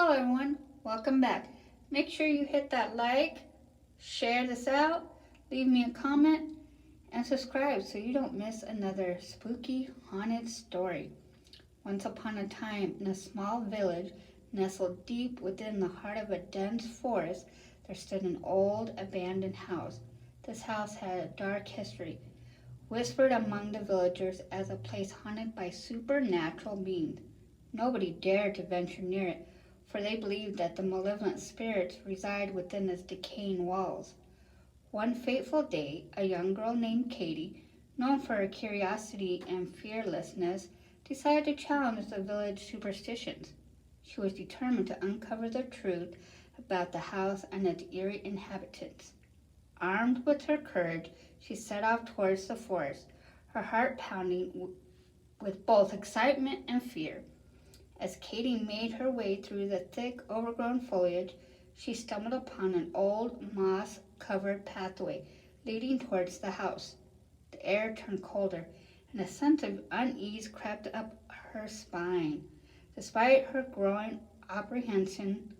Hello everyone, welcome back. Make sure you hit that like, share this out, leave me a comment, and subscribe so you don't miss another spooky, haunted story. Once upon a time, in a small village nestled deep within the heart of a dense forest, there stood an old, abandoned house. This house had a dark history, whispered among the villagers as a place haunted by supernatural beings. Nobody dared to venture near it, for they believed that the malevolent spirits reside within its decaying walls. One fateful day, a young girl named Katie, known for her curiosity and fearlessness, decided to challenge the village superstitions. She was determined to uncover the truth about the house and its eerie inhabitants. Armed with her courage, she set off towards the forest, her heart pounding with both excitement and fear. As Katie made her way through the thick, overgrown foliage, she stumbled upon an old, moss-covered pathway leading towards the house. The air turned colder, and a sense of unease crept up her spine. Despite her growing apprehension,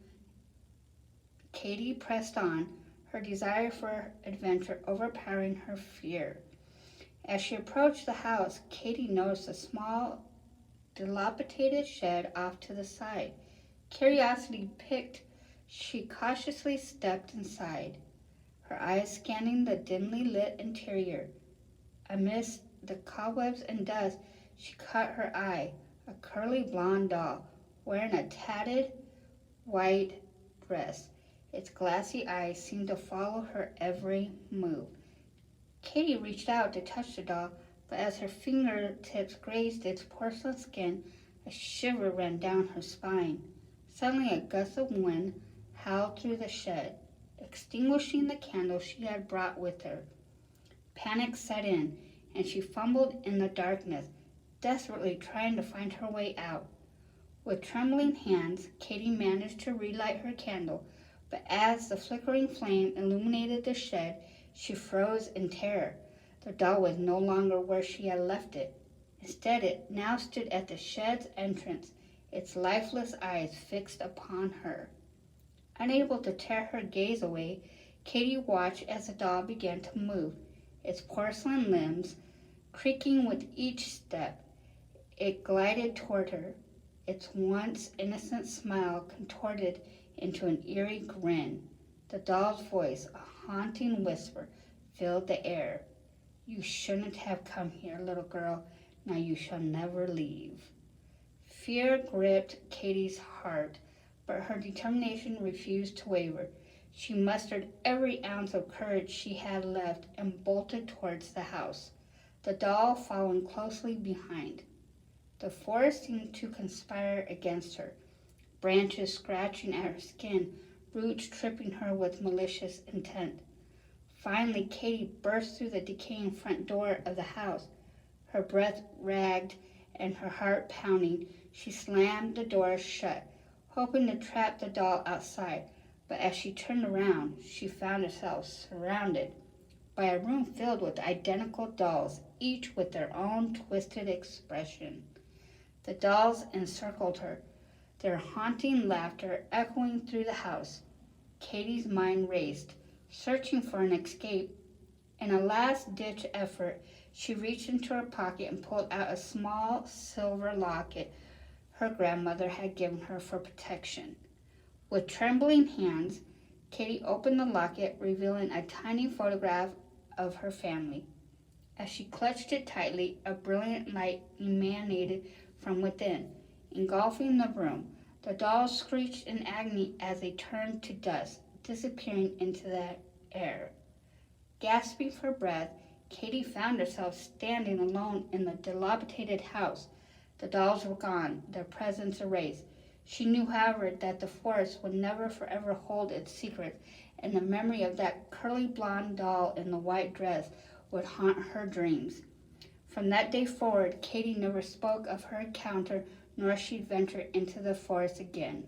Katie pressed on, her desire for adventure overpowering her fear. As she approached the house, Katie noticed a small, dilapidated shed off to the side. Curiosity piqued, she cautiously stepped inside, her eyes scanning the dimly lit interior. Amidst the cobwebs and dust, she caught her eye, a curly blonde doll wearing a tattered white dress. Its glassy eyes seemed to follow her every move. Katie reached out to touch the doll, but as her fingertips grazed its porcelain skin, a shiver ran down her spine. Suddenly a gust of wind howled through the shed, extinguishing the candle she had brought with her. Panic set in, and she fumbled in the darkness, desperately trying to find her way out. With trembling hands, Katie managed to relight her candle, but as the flickering flame illuminated the shed, she froze in terror. The doll was no longer where she had left it. Instead, it now stood at the shed's entrance, its lifeless eyes fixed upon her. Unable to tear her gaze away, Katie watched as the doll began to move, its porcelain limbs creaking with each step. It glided toward her, its once innocent smile contorted into an eerie grin. The doll's voice, a haunting whisper, filled the air. "You shouldn't have come here, little girl. Now you shall never leave." Fear gripped Katie's heart, but her determination refused to waver. She mustered every ounce of courage she had left and bolted towards the house, the doll following closely behind. The forest seemed to conspire against her, branches scratching at her skin, roots tripping her with malicious intent. Finally, Katie burst through the decaying front door of the house. Her breath ragged and her heart pounding, she slammed the door shut, hoping to trap the doll outside. But as she turned around, she found herself surrounded by a room filled with identical dolls, each with their own twisted expression. The dolls encircled her, their haunting laughter echoing through the house. Katie's mind raced, searching for an escape. In a last-ditch effort, she reached into her pocket and pulled out a small silver locket her grandmother had given her for protection. With trembling hands, Katie opened the locket, revealing a tiny photograph of her family. As she clutched it tightly, a brilliant light emanated from within, engulfing the room. The dolls screeched in agony as they turned to dust, disappearing into the air. Gasping for breath, Katie found herself standing alone in the dilapidated house. The dolls were gone, their presence erased. She knew, however, that the forest would never forever hold its secrets, and the memory of that curly blonde doll in the white dress would haunt her dreams. From that day forward, Katie never spoke of her encounter, nor she'd venture into the forest again.